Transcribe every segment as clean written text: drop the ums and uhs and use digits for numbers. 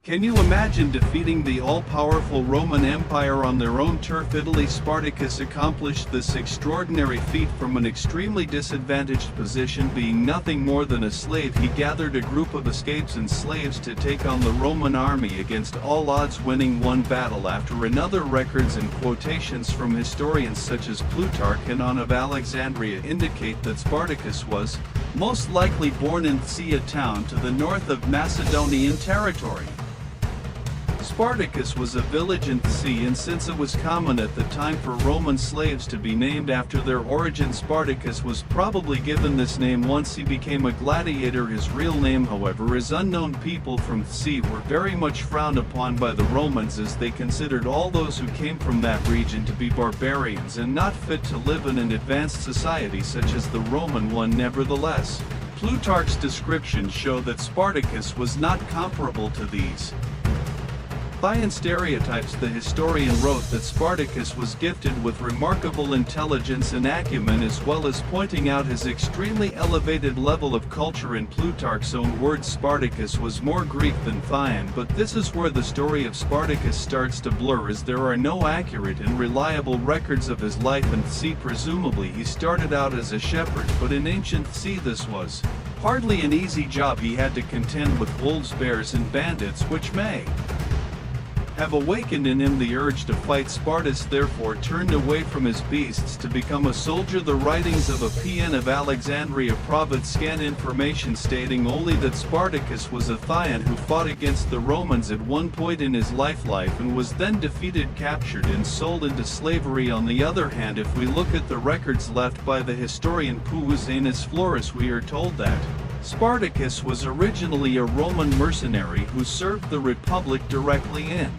Can you imagine defeating the all-powerful Roman Empire on their own turf? Italy. Spartacus accomplished this extraordinary feat from an extremely disadvantaged position. Being nothing more than a slave, he gathered a group of escapes and slaves to take on the Roman army against all odds, winning one battle after another. Records and quotations from historians such as Plutarch and On of Alexandria indicate that Spartacus was most likely born in Thea, a town to the north of Macedonian territory. Spartacus was a village in Thea, and since it was common at the time for Roman slaves to be named after their origin, Spartacus was probably given this name once he became a gladiator. His real name, however, is unknown. People from Thea were very much frowned upon by the Romans, as they considered all those who came from that region to be barbarians and not fit to live in an advanced society such as the Roman one. Nevertheless, Plutarch's descriptions show that Spartacus was not comparable to these Thean stereotypes. The historian wrote that Spartacus was gifted with remarkable intelligence and acumen, as well as pointing out his extremely elevated level of culture. In Plutarch's own words, Spartacus was more Greek than Thean. But this is where the story of Spartacus starts to blur, as there are no accurate and reliable records of his life in Thea. Presumably he started out as a shepherd, but in ancient Thea this was hardly an easy job. He had to contend with wolves, bears and bandits, which may have awakened in him the urge to fight. Spartacus therefore turned away from his beasts to become a soldier. The writings of Appian of Alexandria provide scant information, stating only that Spartacus was a Thean who fought against the Romans at one point in his life and was then defeated, captured and sold into slavery. On the other hand, if we look at the records left by the historian Pausanias Florus, we are told that Spartacus was originally a Roman mercenary who served the Republic directly in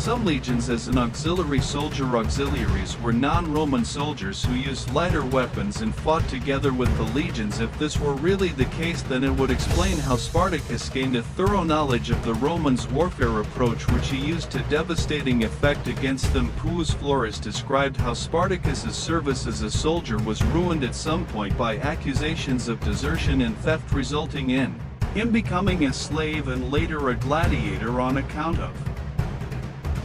some legions as an auxiliary soldier. Auxiliaries were non-Roman soldiers who used lighter weapons and fought together with the legions. If this were really the case, then it would explain how Spartacus gained a thorough knowledge of the Romans' warfare approach, which he used to devastating effect against them. Paus Florus described how Spartacus's service as a soldier was ruined at some point by accusations of desertion and theft, resulting in him becoming a slave and later a gladiator on account of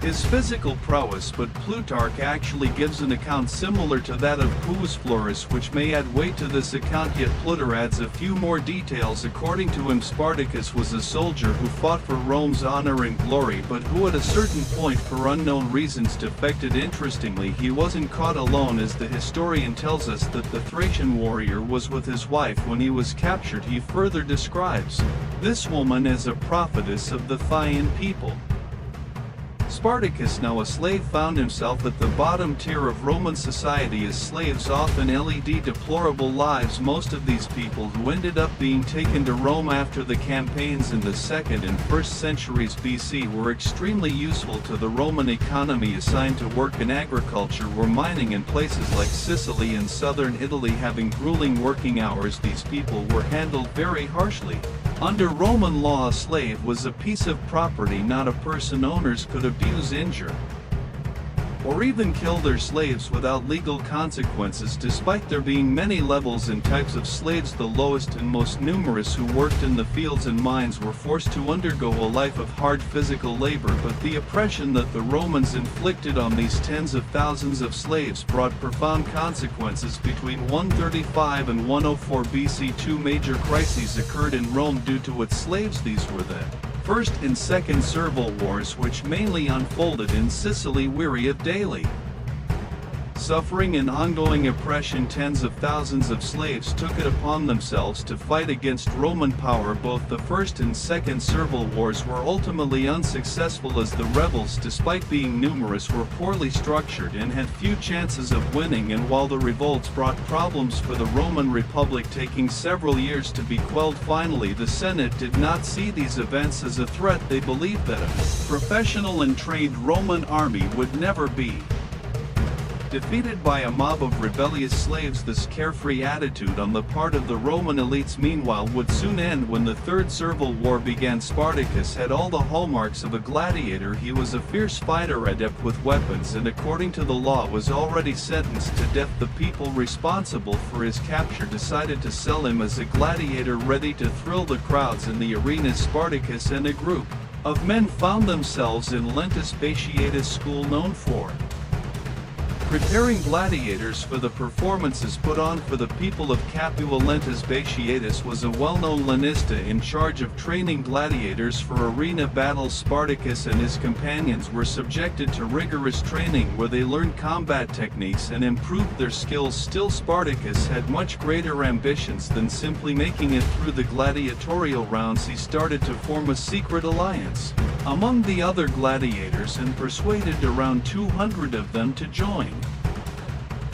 his physical prowess. But Plutarch actually gives an account similar to that of Paus Florus, which may add weight to this account, yet Plutarch adds a few more details. According to him, Spartacus was a soldier who fought for Rome's honor and glory, but who at a certain point for unknown reasons defected. Interestingly, he wasn't caught alone, as the historian tells us that the Thracian warrior was with his wife when he was captured. He further describes this woman as a prophetess of the Thean people. Spartacus, now a slave, found himself at the bottom tier of Roman society, as slaves often led deplorable lives. Most of these people who ended up being taken to Rome after the campaigns in the 2nd and 1st centuries BC were extremely useful to the Roman economy. Assigned to work in agriculture or mining in places like Sicily and southern Italy, having grueling working hours, these people were handled very harshly. Under Roman law, a slave was a piece of property, not a person. Owners could abuse, injure, or even kill their slaves without legal consequences. Despite there being many levels and types of slaves, the lowest and most numerous, who worked in the fields and mines, were forced to undergo a life of hard physical labor. But the oppression that the Romans inflicted on these tens of thousands of slaves brought profound consequences. Between 135 and 104 BC, two major crises occurred in Rome due to its slaves. These were the First and Second Servile Wars, which mainly unfolded in Sicily. Weary of daily suffering and ongoing oppression, tens of thousands of slaves took it upon themselves to fight against Roman power. Both the First and Second Servile Wars were ultimately unsuccessful, as the rebels, despite being numerous, were poorly structured and had few chances of winning. And while the revolts brought problems for the Roman Republic, taking several years to be quelled, finally the Senate did not see these events as a threat. They believed that a professional and trained Roman army would never be defeated by a mob of rebellious slaves. This carefree attitude on the part of the Roman elites, meanwhile, would soon end when the Third Servile War began. Spartacus had all the hallmarks of a gladiator. He was a fierce fighter, adept with weapons, and according to the law was already sentenced to death. The people responsible for his capture decided to sell him as a gladiator ready to thrill the crowds in the arenas. Spartacus and a group of men found themselves in Lentus Batiatus school, known for preparing gladiators for the performances put on for the people of Capua. Lentus Batiatus was a well-known lanista in charge of training gladiators for arena battles. Spartacus and his companions were subjected to rigorous training where they learned combat techniques and improved their skills. Still, Spartacus had much greater ambitions than simply making it through the gladiatorial rounds. He started to form a secret alliance among the other gladiators and persuaded around 200 of them to join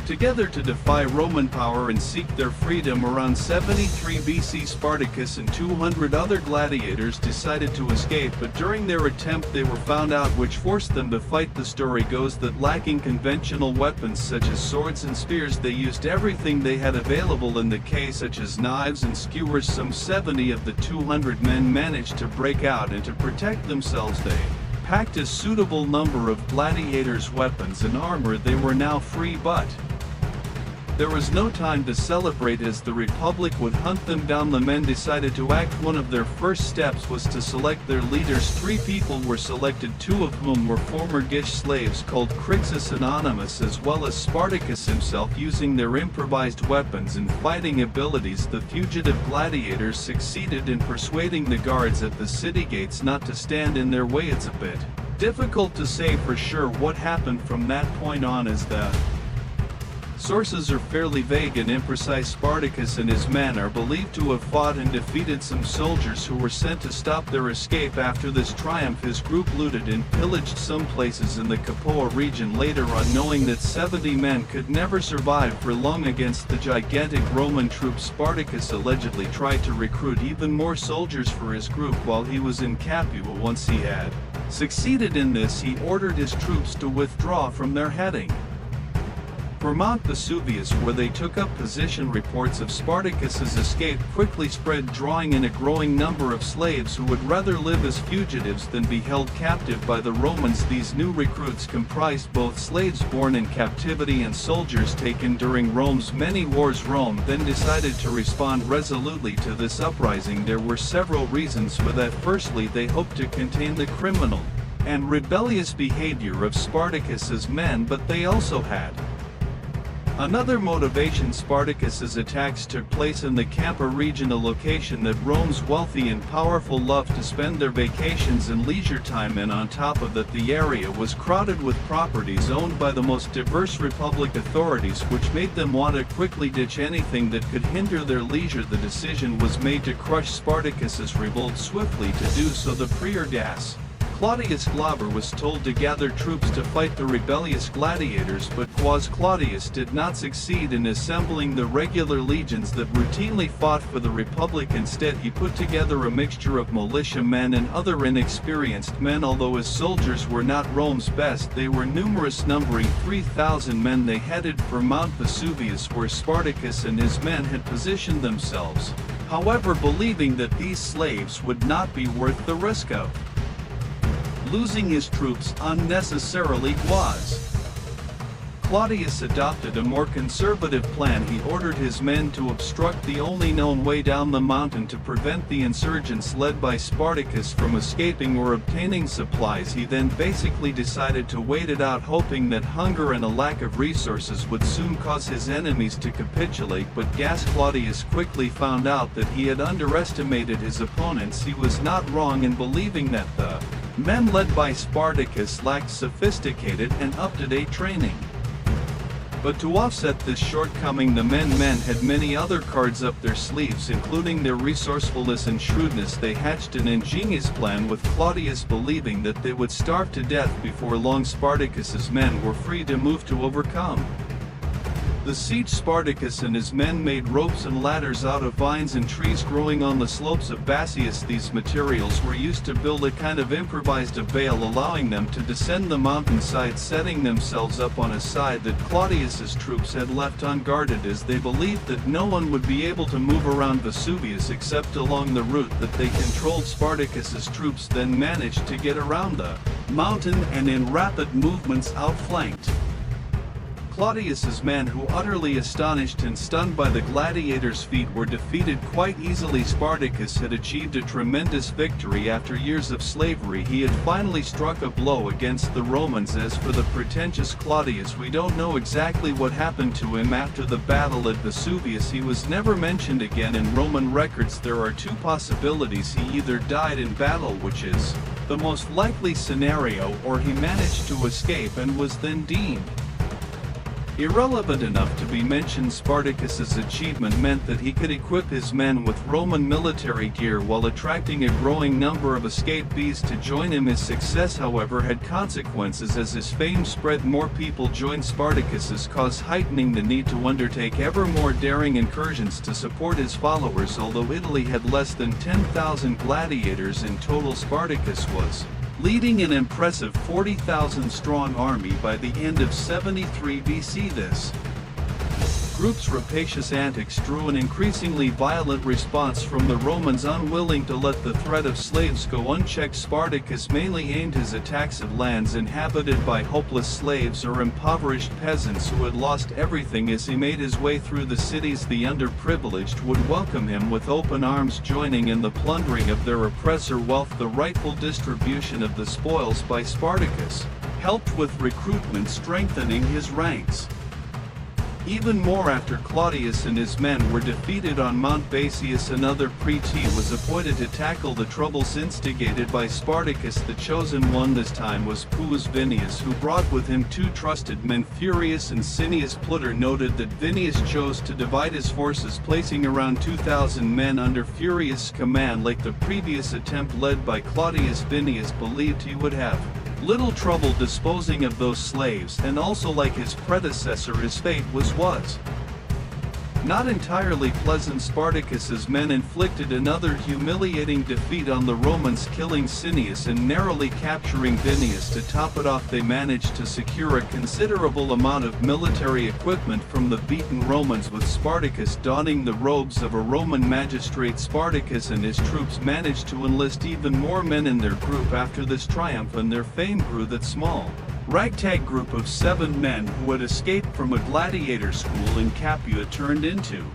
together to defy Roman power and seek their freedom. Around 73 BC, Spartacus and 200 other gladiators decided to escape, but during their attempt they were found out, which forced them to fight. The story goes that lacking conventional weapons such as swords and spears, they used everything they had available in the cave, such as knives and skewers. Some 70 of the 200 men managed to break out, and to protect themselves they packed a suitable number of gladiators' weapons and armor. They were now free, but there was no time to celebrate, as the Republic would hunt them down. The men decided to act. One of their first steps was to select their leaders. 3 people were selected, 2 of whom were former Gish slaves called Crassus and Anonymous, as well as Spartacus himself. Using their improvised weapons and fighting abilities, the fugitive gladiators succeeded in persuading the guards at the city gates not to stand in their way. It's a bit difficult to say for sure what happened from that point on, as the sources are fairly vague and imprecise. Spartacus and his men are believed to have fought and defeated some soldiers who were sent to stop their escape. After this triumph, his group looted and pillaged some places in the Capua region. Later on, knowing that 70 men could never survive for long against the gigantic Roman troops, Spartacus allegedly tried to recruit even more soldiers for his group while he was in Capua. Once he had succeeded in this, he ordered his troops to withdraw from their heading for Mount Vesuvius, where they took up position. Reports of Spartacus's escape quickly spread, drawing in a growing number of slaves who would rather live as fugitives than be held captive by the Romans. These new recruits comprised both slaves born in captivity and soldiers taken during Rome's many wars. Rome then decided to respond resolutely to this uprising. There were several reasons for that. Firstly, they hoped to contain the criminal and rebellious behavior of Spartacus's men, but they also had another motivation. Spartacus's attacks took place in the Capua region, a location that Rome's wealthy and powerful loved to spend their vacations and leisure time in. On top of that, the area was crowded with properties owned by the most diverse Republic authorities, which made them want to quickly ditch anything that could hinder their leisure. The decision was made to crush Spartacus's revolt swiftly. To do so, the praetor Claudius Glaber was told to gather troops to fight the rebellious gladiators, but Quas Claudius did not succeed in assembling the regular legions that routinely fought for the Republic. Instead, he put together a mixture of militia men and other inexperienced men. Although his soldiers were not Rome's best, they were numerous, numbering 3,000 men. They headed for Mount Vesuvius, where Spartacus and his men had positioned themselves, however, believing that these slaves would not be worth the risk of losing his troops unnecessarily. Claudius adopted a more conservative plan. He ordered his men to obstruct the only known way down the mountain to prevent the insurgents led by Spartacus from escaping or obtaining supplies. He then basically decided to wait it out, hoping that hunger and a lack of resources would soon cause his enemies to capitulate. But Claudius quickly found out that he had underestimated his opponents. He was not wrong in believing that the men led by Spartacus lacked sophisticated and up-to-date training. But to offset this shortcoming, the men had many other cards up their sleeves, including their resourcefulness and shrewdness. They hatched an ingenious plan, with Claudius believing that they would starve to death before long. Spartacus's men were free to move to overcome the siege. Spartacus and his men made ropes and ladders out of vines and trees growing on the slopes of Basius. These materials were used to build a kind of improvised veil, allowing them to descend the mountainside, setting themselves up on a side that Claudius's troops had left unguarded, as they believed that no one would be able to move around Vesuvius except along the route that they controlled. Spartacus's troops then managed to get around the mountain and in rapid movements outflanked Claudius's men, who, utterly astonished and stunned by the gladiators' feat, were defeated quite easily. Spartacus had achieved a tremendous victory. After years of slavery, he had finally struck a blow against the Romans. As for the pretentious Claudius, we don't know exactly what happened to him after the battle at Vesuvius. He was never mentioned again in Roman records. There are two possibilities: he either died in battle, which is the most likely scenario, or he managed to escape and was then deemed irrelevant enough to be mentioned. Spartacus's achievement meant that he could equip his men with Roman military gear while attracting a growing number of escapees to join him. His success, however, had consequences. As his fame spread, more people joined Spartacus's cause, heightening the need to undertake ever more daring incursions to support his followers. Although Italy had less than 10,000 gladiators in total, Spartacus was leading an impressive 40,000-strong army by the end of 73 BC. This group's rapacious antics drew an increasingly violent response from the Romans. Unwilling to let the threat of slaves go unchecked, Spartacus mainly aimed his attacks at lands inhabited by hopeless slaves or impoverished peasants who had lost everything. As he made his way through the cities, the underprivileged would welcome him with open arms, joining in the plundering of their oppressor wealth. The rightful distribution of the spoils by Spartacus helped with recruitment, strengthening his ranks even more after Claudius and his men were defeated on Mount Basius. Another praetor was appointed to tackle the troubles instigated by Spartacus. The chosen one this time was Publius Vinius, who brought with him two trusted men, Furius and Cineas. Plutarch noted that Vinius chose to divide his forces, placing around 2,000 men under Furius' command. Like the previous attempt led by Claudius, Vinius believed he would have little trouble disposing of those slaves, and also, like his predecessor, his fate was not entirely pleasant. Spartacus's men inflicted another humiliating defeat on the Romans, killing Cineas and narrowly capturing Vinius. To top it off, they managed to secure a considerable amount of military equipment from the beaten Romans. With Spartacus donning the robes of a Roman magistrate, Spartacus and his troops managed to enlist even more men in their group. After this triumph, and their fame grew, that small ragtag group of 7 men who had escaped from a gladiator school in Capua turned into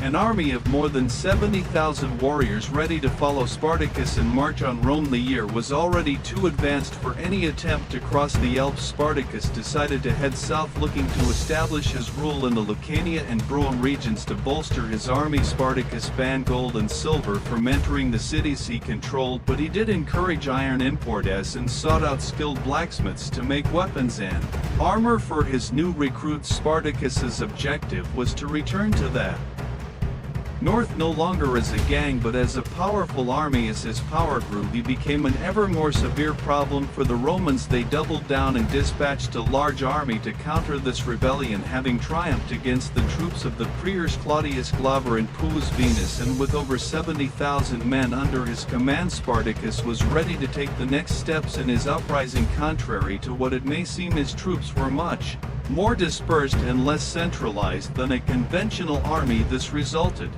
an army of more than 70,000 warriors ready to follow Spartacus and march on Rome. The year was already too advanced for any attempt to cross the Alps. Spartacus decided to head south, looking to establish his rule in the Lucania and Brome regions. To bolster his army, Spartacus banned gold and silver from entering the cities he controlled, but he did encourage iron import and sought out skilled blacksmiths to make weapons and armor for his new recruits. Spartacus's objective was to return to the north no longer as a gang but as a powerful army. As his power grew, he became an ever more severe problem for the Romans. They doubled down and dispatched a large army to counter this rebellion. Having triumphed against the troops of the praetors Claudius Glaber and Publius Venus, and with over 70,000 men under his command, Spartacus was ready to take the next steps in his uprising. Contrary to what it may seem, his troops were much more dispersed and less centralized than a conventional army. This resulted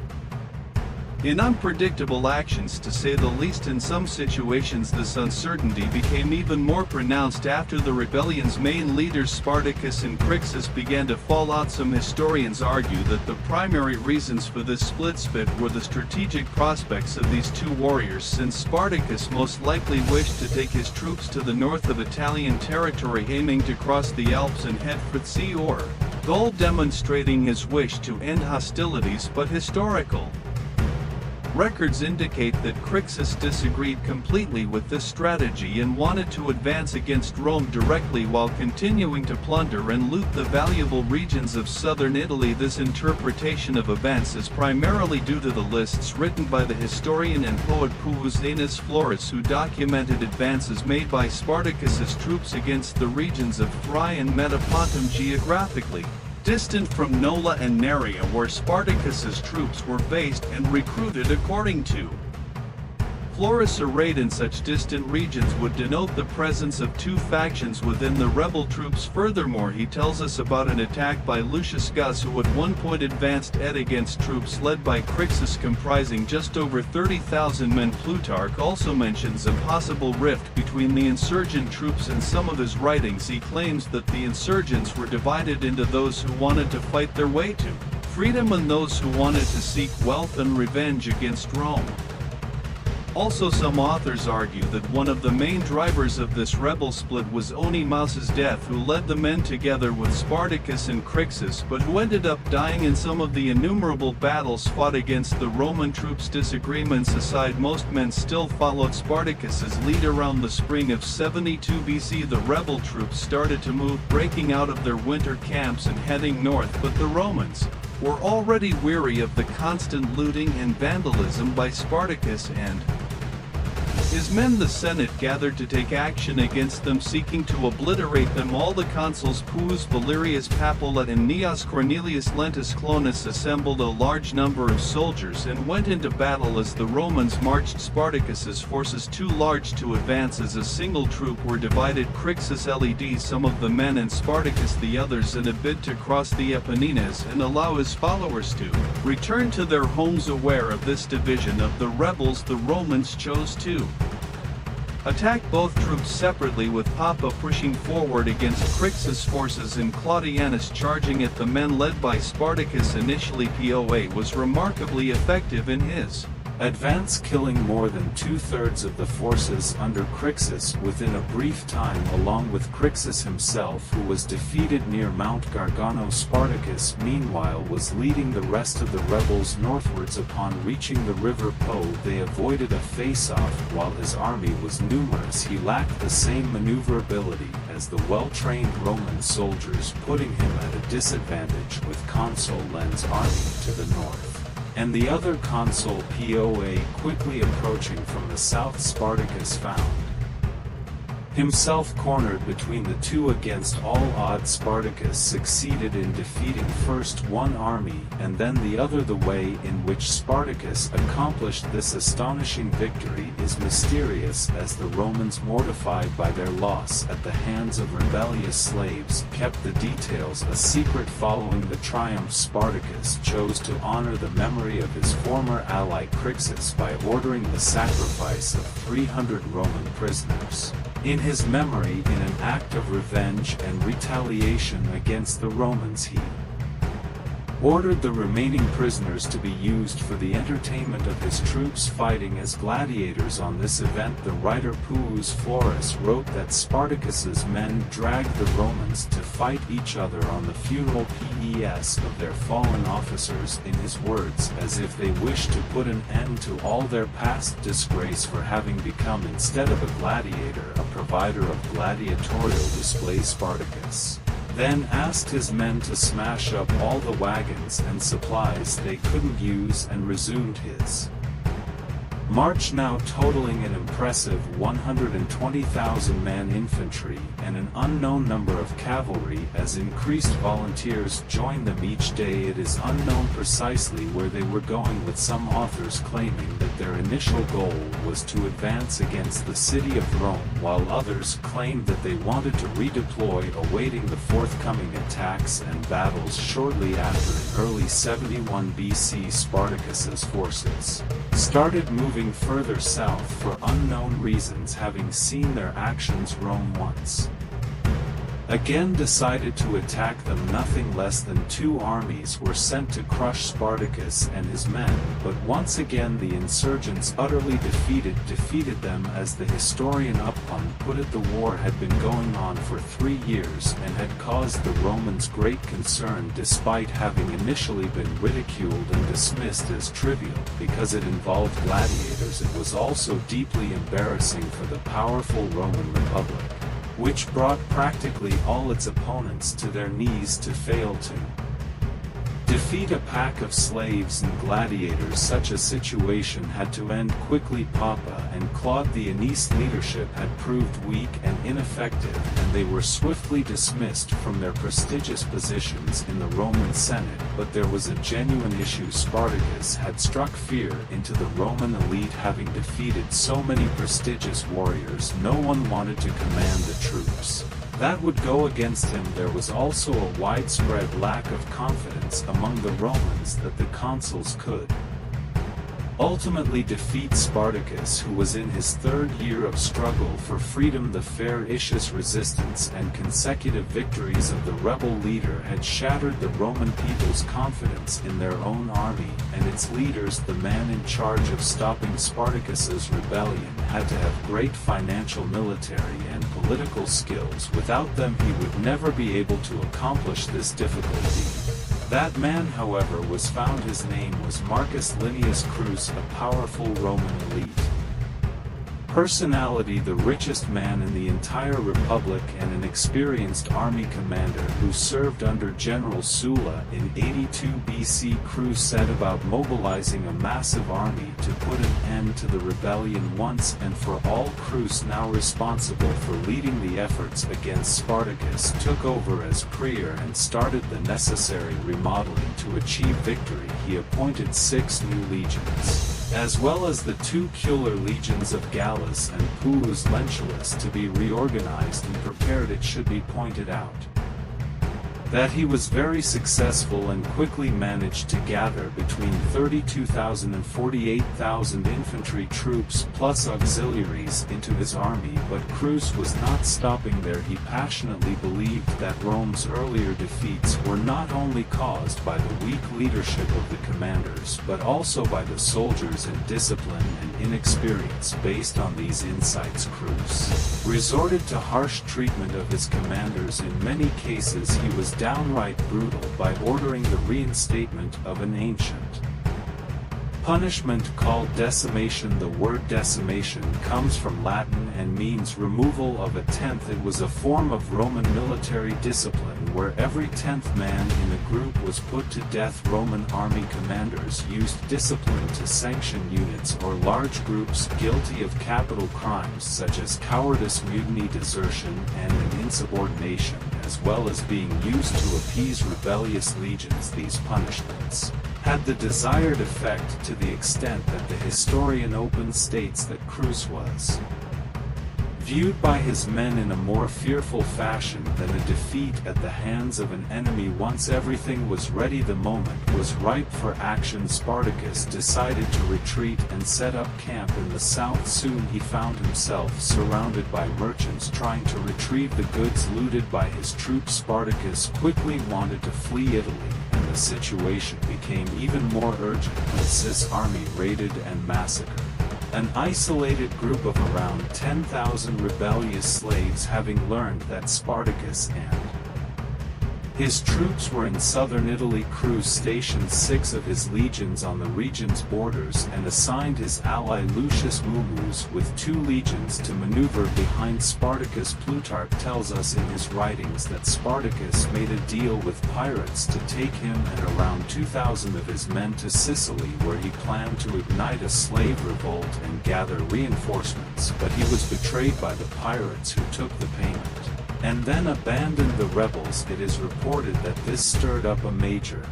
in unpredictable actions, to say the least. In some situations, this uncertainty became even more pronounced after the rebellion's main leaders, Spartacus and Crassus, began to fall out. Some historians argue that the primary reasons for this split were the strategic prospects of these two warriors, since Spartacus most likely wished to take his troops to the north of Italian territory, aiming to cross the Alps and head for the sea or Gaul, demonstrating his wish to end hostilities. But historical records indicate that Crassus disagreed completely with this strategy and wanted to advance against Rome directly while continuing to plunder and loot the valuable regions of southern Italy. This interpretation of events is primarily due to the lists written by the historian and poet Pausanias Florus, who documented advances made by Spartacus's troops against the regions of Phrygia and Metapontum, geographically distant from Nola and Neria, where Spartacus's troops were based and recruited. According to Florus arrayed in such distant regions would denote the presence of two factions within the rebel troops. Furthermore, he tells us about an attack by Lucius Gus, who at one point advanced against troops led by Crassus comprising just over 30,000 men. Plutarch also mentions a possible rift between the insurgent troops. In some of his writings he claims that the insurgents were divided into those who wanted to fight their way to freedom and those who wanted to seek wealth and revenge against Rome. Also, some authors argue that one of the main drivers of this rebel split was Onimus's death, who led the men together with Spartacus and Crassus, but who ended up dying in some of the innumerable battles fought against the Roman troops. Disagreements aside, most men still followed Spartacus's lead. Around the spring of 72 BC, the rebel troops started to move, breaking out of their winter camps and heading north, but the Romans were already weary of the constant looting and vandalism by Spartacus and his men. The Senate gathered to take action against them, seeking to obliterate them. All the consuls Publius Valerius Papilet and Gnaeus Cornelius Lentus Clonus assembled a large number of soldiers and went into battle as the Romans marched. Spartacus's forces, too large to advance as a single troop, were divided. Crassus led some of the men and Spartacus the others in a bid to cross the Apennines and allow his followers to return to their homes. Aware of this division of the rebels, the Romans chose to attack both troops separately, with Papa pushing forward against Crassus' forces and Claudianus charging at the men led by Spartacus. Initially, Poa was remarkably effective in his advance, killing more than two-thirds of the forces under Crassus within a brief time, along with Crassus himself, who was defeated near Mount Gargano. Spartacus, meanwhile, was leading the rest of the rebels northwards. Upon reaching the river Po, they avoided a face-off. While his army was numerous, he lacked the same maneuverability as the well-trained Roman soldiers, putting him at a disadvantage, with Consul Len's army to the north and the other consul Poa quickly approaching from the south. Spartacus found himself cornered between the two. Against all odds, Spartacus succeeded in defeating first one army and then the other. The way in which Spartacus accomplished this astonishing victory is mysterious, as the Romans, mortified by their loss at the hands of rebellious slaves, kept the details a secret. Following the triumph, Spartacus chose to honor the memory of his former ally Crassus by ordering the sacrifice of 300 Roman prisoners in his memory. In an act of revenge and retaliation against the Romans, he ordered the remaining prisoners to be used for the entertainment of his troops fighting as gladiators. On this event, the writer Publius Florus wrote that Spartacus's men dragged the Romans to fight each other on the funeral pes of their fallen officers, in his words, as if they wished to put an end to all their past disgrace for having become, instead of a gladiator, a provider of gladiatorial display. Spartacus then asked his men to smash up all the wagons and supplies they couldn't use and resumed his march, now totaling an impressive 120,000 man infantry and an unknown number of cavalry. As increased volunteers joined them each day, it is unknown precisely where they were going, with some authors claiming that their initial goal was to advance against the city of Rome, while others claimed that they wanted to redeploy, awaiting the forthcoming attacks and battles. Shortly after, in early 71 BC, Spartacus's forces started moving further south for unknown reasons, having seen their actions. Rome once again decided to attack them. Nothing less than two armies were sent to crush Spartacus and his men, but once again the insurgents utterly defeated them. As the historian Uppon put it, the war had been going on for 3 years and had caused the Romans great concern, despite having initially been ridiculed and dismissed as trivial because it involved gladiators. It was also deeply embarrassing for the powerful Roman Republic, which brought practically all its opponents to their knees, to fail to defeat a pack of slaves and gladiators. Such a situation had to end quickly. Papa and Claude the Anic's leadership had proved weak and ineffective, and they were swiftly dismissed from their prestigious positions in the Roman Senate. But there was a genuine issue. Spartacus had struck fear into the Roman elite. Having defeated so many prestigious warriors, no one wanted to command the troops that would go against him. There was also a widespread lack of confidence among the Romans that the consuls could ultimately defeat Spartacus, who was in his third year of struggle for freedom. The ferocious resistance and consecutive victories of the rebel leader had shattered the Roman people's confidence in their own army and its leaders. The man in charge of stopping Spartacus's rebellion had to have great financial, military, and political skills. Without them, he would never be able to accomplish this difficult deed. That man, however, was found. His name was Marcus Linnæus Crassus, a powerful Roman elite personality, the richest man in the entire republic, and an experienced army commander who served under General Sulla in 82 BC. Crassus set about mobilizing a massive army to put an end to the rebellion once and for all. Crassus, now responsible for leading the efforts against Spartacus, took over as praetor and started the necessary remodeling to achieve victory. He appointed 6 new legions, as well as the 2 Cular legions of Gallus and Publius Lentulus, to be reorganized and prepared. It should be pointed out that he was very successful and quickly managed to gather between 32,000 and 48,000 infantry troops plus auxiliaries into his army. But Crassus was not stopping there. He passionately believed that Rome's earlier defeats were not only caused by the weak leadership of the commanders, but also by the soldiers' indiscipline and inexperience. Based on these insights, Crassus resorted to harsh treatment of his commanders. In many cases he was downright brutal by ordering the reinstatement of an ancient punishment called decimation. The word decimation comes from Latin and means removal of a tenth. It was a form of Roman military discipline where every 10th man in a group was put to death. Roman army commanders used discipline to sanction units or large groups guilty of capital crimes such as cowardice, mutiny, desertion, and an insubordination, as well as being used to appease rebellious legions. These punishments had the desired effect to the extent that the historian Open states that Crassus was viewed by his men in a more fearful fashion than a defeat at the hands of an enemy. Once everything was ready, the moment was ripe for action. Spartacus decided to retreat and set up camp in the south. Soon he found himself surrounded by merchants trying to retrieve the goods looted by his troops. Spartacus quickly wanted to flee Italy, and the situation became even more urgent when his army raided and massacred an isolated group of around 10,000 rebellious slaves. Having learned that Spartacus and his troops were in southern Italy, Crassus stationed 6 of his legions on the region's borders and assigned his ally Lucius Mummus with 2 legions to maneuver behind Spartacus. Plutarch tells us in his writings that Spartacus made a deal with pirates to take him and around 2,000 of his men to Sicily, where he planned to ignite a slave revolt and gather reinforcements. But he was betrayed by the pirates, who took the payment and then abandoned the rebels. It is reported that this stirred up a major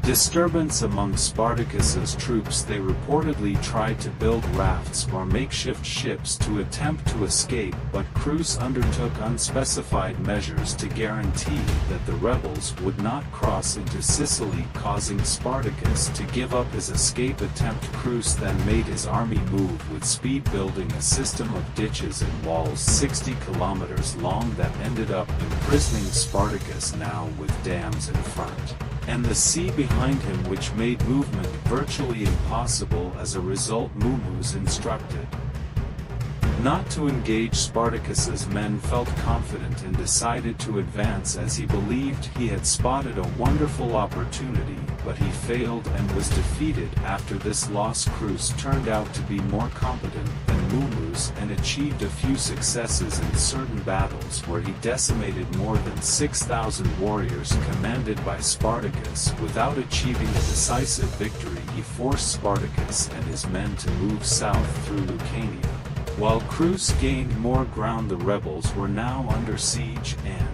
disturbance among Spartacus's troops. They reportedly tried to build rafts or makeshift ships to attempt to escape, but Crassus undertook unspecified measures to guarantee that the rebels would not cross into Sicily, causing Spartacus to give up his escape attempt. Crassus then made his army move with speed, building a system of ditches and walls 60 kilometers long that ended up imprisoning Spartacus, now with dams in front and the sea behind him, which made movement virtually impossible. As a result, Mummus instructed not to engage. Spartacus's men felt confident and decided to advance as he believed he had spotted a wonderful opportunity, but he failed and was defeated. After this loss, Crassus turned out to be more competent than Mumus and achieved a few successes in certain battles where he decimated more than 6,000 warriors commanded by Spartacus. Without achieving a decisive victory, he forced Spartacus and his men to move south through Lucania. While Crassus gained more ground, the rebels were now under siege and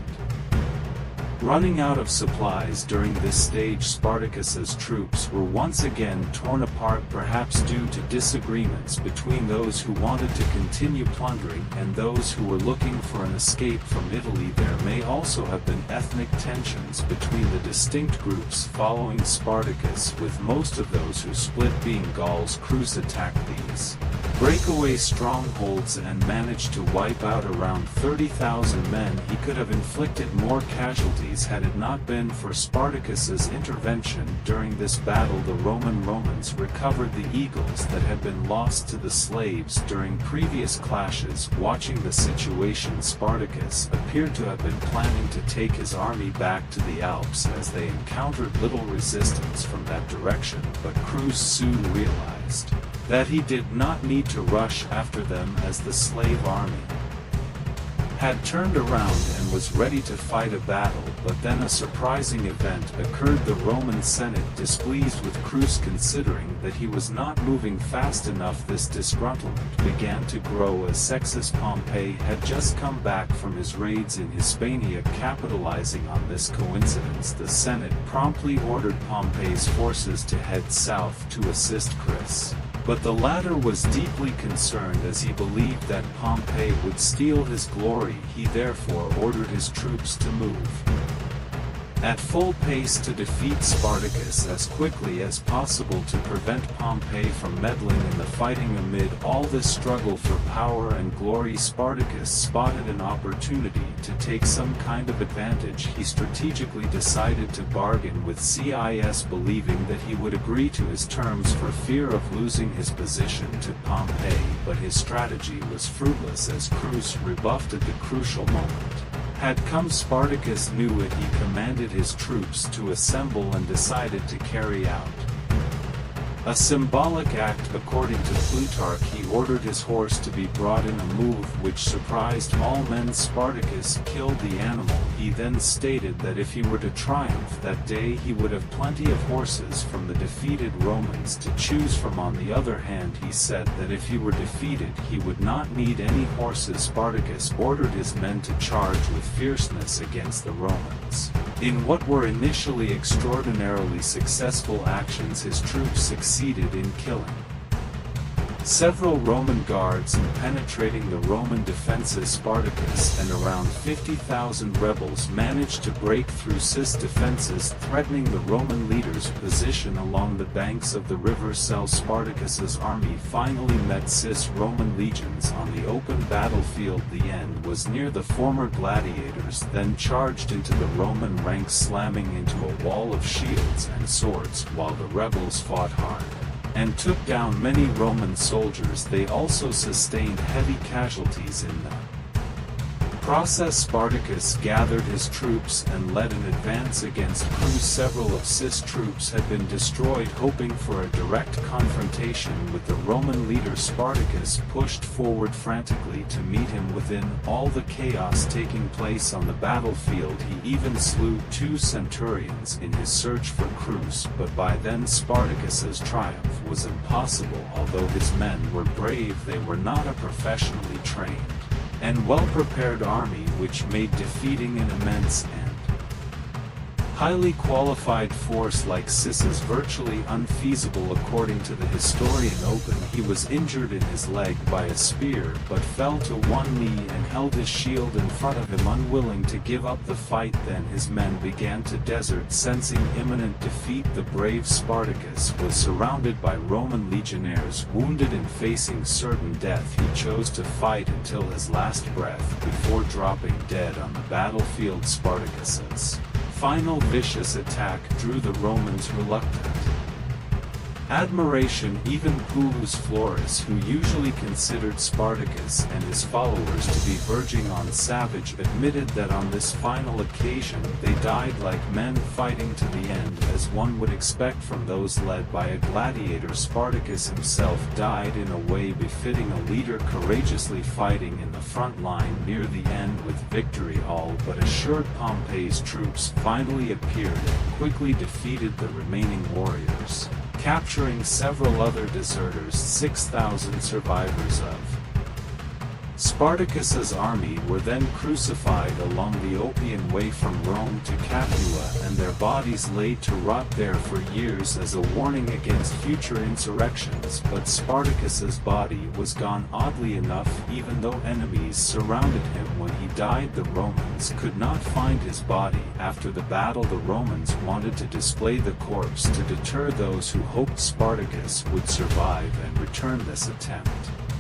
running out of supplies. During this stage, Spartacus's troops were once again torn apart, perhaps due to disagreements between those who wanted to continue plundering and those who were looking for an escape from Italy. There may also have been ethnic tensions between the distinct groups following Spartacus, with most of those who split being Gauls. Crassus attacked these breakaway strongholds and managed to wipe out around 30,000 men. He could have inflicted more casualties had it not been for Spartacus's intervention. During this battle, the Romans recovered the eagles that had been lost to the slaves during previous clashes. Watching the situation, Spartacus appeared to have been planning to take his army back to the Alps as they encountered little resistance from that direction, but Crassus soon realized that he did not need to rush after them, as the slave army had turned around and was ready to fight a battle. But then a surprising event occurred. The Roman Senate, displeased with Crassus considering that he was not moving fast enough, this disgruntlement began to grow as Sextus Pompey had just come back from his raids in Hispania. Capitalizing on this coincidence, the Senate promptly ordered Pompey's forces to head south to assist Crassus. But the latter was deeply concerned, as he believed that Pompey would steal his glory. He therefore ordered his troops to move at full pace to defeat Spartacus as quickly as possible to prevent Pompey from meddling in the fighting. Amid all this struggle for power and glory, Spartacus spotted an opportunity to take some kind of advantage. He strategically decided to bargain with Cis, believing that he would agree to his terms for fear of losing his position to Pompey, but his strategy was fruitless as Crassus rebuffed at the crucial moment had come. Spartacus knew it. He commanded his troops to assemble and decided to carry out a symbolic act. According to Plutarch, he ordered his horse to be brought in, a move which surprised all men. Spartacus killed the animal. He then stated that if he were to triumph that day, he would have plenty of horses from the defeated Romans to choose from. On the other hand, he said that if he were defeated, he would not need any horses. Spartacus ordered his men to charge with fierceness against the Romans. In what were initially extraordinarily successful actions, his troops succeeded in killing several Roman guards and penetrating the Roman defenses. Spartacus and around 50,000 rebels managed to break through Cis defenses, threatening the Roman leaders' position along the banks of the river Sel. Spartacus's army finally met Cis Roman legions on the open battlefield. The end was near. The former gladiators then charged into the Roman ranks, slamming into a wall of shields and swords, while the rebels fought hard and took down many Roman soldiers. They also sustained heavy casualties in the process. Spartacus gathered his troops and led an advance against Crassus. Several of Cis troops had been destroyed. Hoping for a direct confrontation with the Roman leader, Spartacus pushed forward frantically to meet him. Within all the chaos taking place on the battlefield, he even slew 2 centurions in his search for Crassus, but by then Spartacus's triumph was impossible. Although his men were brave, they were not a professionally trained and well-prepared army, which made defeating an immense and highly qualified force like Cis's virtually unfeasible. According to the historian Open, he was injured in his leg by a spear, but fell to one knee and held his shield in front of him, unwilling to give up the fight. Then his men began to desert, sensing imminent defeat. The brave Spartacus was surrounded by Roman legionnaires. Wounded and facing certain death, he chose to fight until his last breath before dropping dead on the battlefield. Spartacus's final vicious attack drew the Romans reluctant admiration. Even Publius Florus, who usually considered Spartacus and his followers to be verging on savage, admitted that on this final occasion they died like men fighting to the end, as one would expect from those led by a gladiator. Spartacus himself died in a way befitting a leader, courageously fighting in the front line near the end with victory all but assured. Pompey's troops finally appeared and quickly defeated the remaining warriors, capturing several other deserters. 6,000 survivors of Spartacus's army were then crucified along the Oppian Way from Rome to Capua, and their bodies laid to rot there for years as a warning against future insurrections. But Spartacus's body was gone. Oddly enough, even though enemies surrounded him when he died, the Romans could not find his body. After the battle, the Romans wanted to display the corpse to deter those who hoped Spartacus would survive and return. This attempt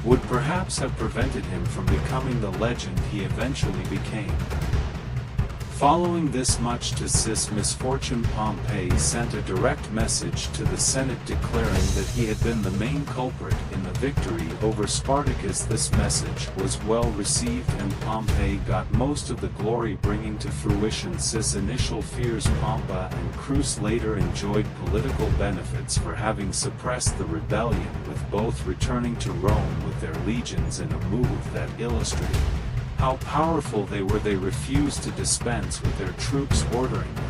would perhaps have prevented him from becoming the legend he eventually became. Following this much to cis misfortune, Pompey sent a direct message to the Senate declaring that he had been the main culprit in the victory over Spartacus. This message was well received and Pompey got most of the glory, bringing to fruition cis initial fears. Pompey and Crassus later enjoyed political benefits for having suppressed the rebellion, with both returning to Rome with their legions in a move that illustrated how powerful they were. They refused to dispense with their troops, ordering them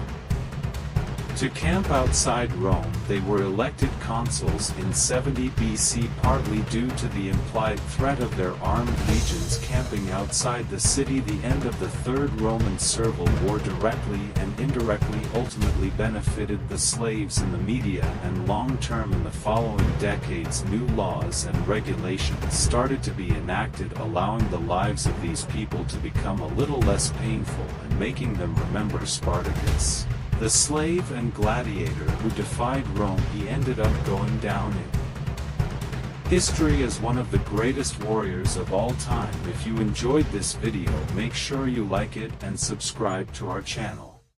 to camp outside Rome. They were elected consuls in 70 BC, partly due to the implied threat of their armed legions camping outside the city. The end of the Third Roman Civil War directly and indirectly ultimately benefited the slaves in the media and long-term. In the following decades, new laws and regulations started to be enacted, allowing the lives of these people to become a little less painful and making them remember Spartacus, the slave and gladiator who defied Rome. He ended up going down in history as one of the greatest warriors of all time. If you enjoyed this video, make sure you like it and subscribe to our channel.